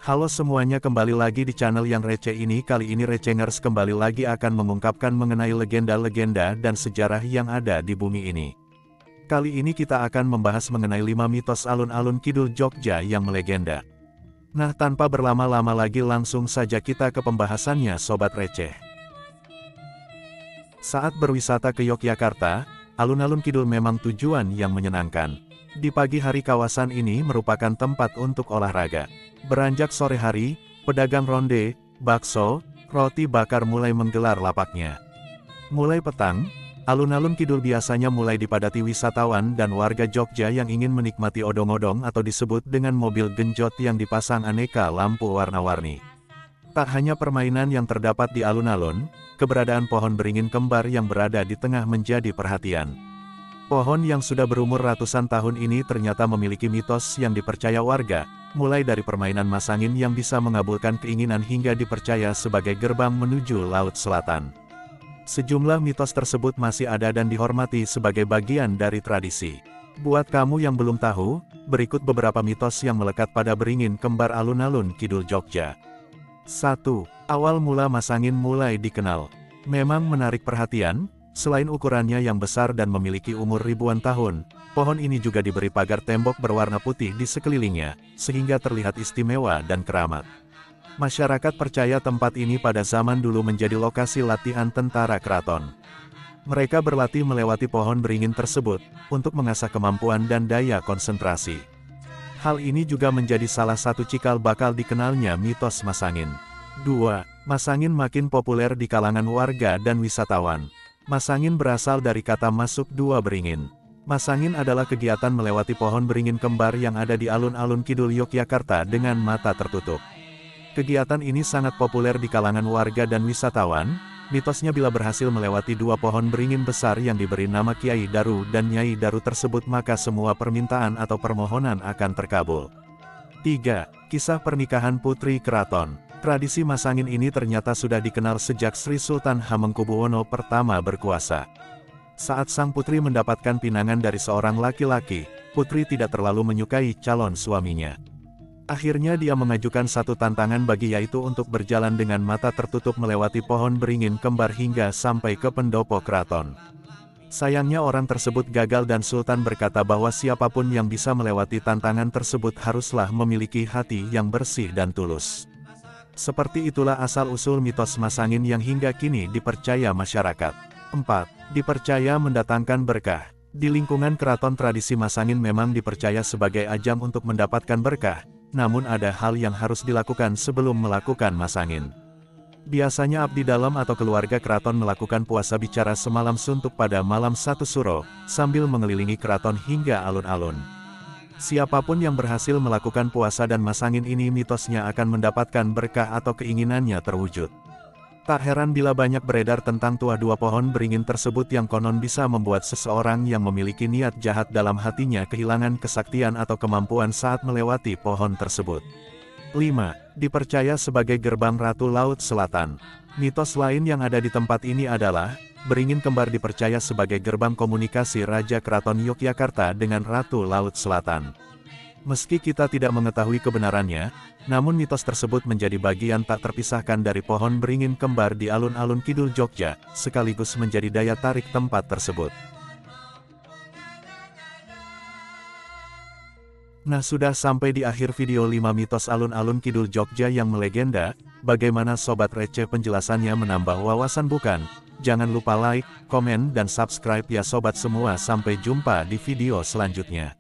Halo semuanya, kembali lagi di channel yang receh ini. Kali ini Recengers kembali lagi akan mengungkapkan mengenai legenda-legenda dan sejarah yang ada di bumi ini. Kali ini kita akan membahas mengenai 5 mitos alun-alun Kidul Jogja yang melegenda. Nah, tanpa berlama-lama lagi langsung saja kita ke pembahasannya Sobat Receh. Saat berwisata ke Yogyakarta, alun-alun Kidul memang tujuan yang menyenangkan. Di pagi hari kawasan ini merupakan tempat untuk olahraga. Beranjak sore hari, pedagang ronde, bakso, roti bakar mulai menggelar lapaknya. Mulai petang, alun-alun Kidul biasanya mulai dipadati wisatawan dan warga Jogja yang ingin menikmati odong-odong atau disebut dengan mobil genjot yang dipasang aneka lampu warna-warni. Tak hanya permainan yang terdapat di alun-alun, keberadaan pohon beringin kembar yang berada di tengah menjadi perhatian. Pohon yang sudah berumur ratusan tahun ini ternyata memiliki mitos yang dipercaya warga, mulai dari permainan masangin yang bisa mengabulkan keinginan hingga dipercaya sebagai gerbang menuju Laut Selatan. Sejumlah mitos tersebut masih ada dan dihormati sebagai bagian dari tradisi. Buat kamu yang belum tahu, berikut beberapa mitos yang melekat pada beringin kembar alun-alun Kidul Jogja. 1. Awal mula masangin mulai dikenal. Memang menarik perhatian, selain ukurannya yang besar dan memiliki umur ribuan tahun, pohon ini juga diberi pagar tembok berwarna putih di sekelilingnya, sehingga terlihat istimewa dan keramat. Masyarakat percaya tempat ini pada zaman dulu menjadi lokasi latihan tentara keraton. Mereka berlatih melewati pohon beringin tersebut, untuk mengasah kemampuan dan daya konsentrasi. Hal ini juga menjadi salah satu cikal bakal dikenalnya mitos masangin. 2. Masangin makin populer di kalangan warga dan wisatawan. Masangin berasal dari kata masuk dua beringin. Masangin adalah kegiatan melewati pohon beringin kembar yang ada di alun-alun Kidul Yogyakarta dengan mata tertutup. Kegiatan ini sangat populer di kalangan warga dan wisatawan. Mitosnya bila berhasil melewati dua pohon beringin besar yang diberi nama Kiai Daru dan Nyai Daru tersebut, maka semua permintaan atau permohonan akan terkabul. 3. Kisah pernikahan Putri Keraton. Tradisi masangin ini ternyata sudah dikenal sejak Sri Sultan Hamengkubuwono I berkuasa. Saat sang putri mendapatkan pinangan dari seorang laki-laki, putri tidak terlalu menyukai calon suaminya. Akhirnya dia mengajukan satu tantangan bagi, yaitu untuk berjalan dengan mata tertutup melewati pohon beringin kembar hingga sampai ke pendopo keraton. Sayangnya orang tersebut gagal dan Sultan berkata bahwa siapapun yang bisa melewati tantangan tersebut haruslah memiliki hati yang bersih dan tulus. Seperti itulah asal-usul mitos masangin yang hingga kini dipercaya masyarakat. 4. Dipercaya mendatangkan berkah. Di lingkungan keraton tradisi masangin memang dipercaya sebagai ajang untuk mendapatkan berkah, namun ada hal yang harus dilakukan sebelum melakukan masangin. Biasanya abdi dalam atau keluarga keraton melakukan puasa bicara semalam suntuk pada malam 1 Suro, sambil mengelilingi keraton hingga alun-alun. Siapapun yang berhasil melakukan puasa dan masangin ini mitosnya akan mendapatkan berkah atau keinginannya terwujud. Tak heran bila banyak beredar tentang tuah dua pohon beringin tersebut yang konon bisa membuat seseorang yang memiliki niat jahat dalam hatinya kehilangan kesaktian atau kemampuan saat melewati pohon tersebut. 5. Dipercaya sebagai gerbang Ratu Laut Selatan. Mitos lain yang ada di tempat ini adalah, beringin kembar dipercaya sebagai gerbang komunikasi Raja Keraton Yogyakarta dengan Ratu Laut Selatan. Meski kita tidak mengetahui kebenarannya, namun mitos tersebut menjadi bagian tak terpisahkan dari pohon beringin kembar di alun-alun Kidul Jogja, sekaligus menjadi daya tarik tempat tersebut. Nah, sudah sampai di akhir video 5 mitos alun-alun Kidul Jogja yang melegenda. Bagaimana Sobat Receh penjelasannya, menambah wawasan bukan? Jangan lupa like, komen, dan subscribe ya sobat semua. Sampai jumpa di video selanjutnya.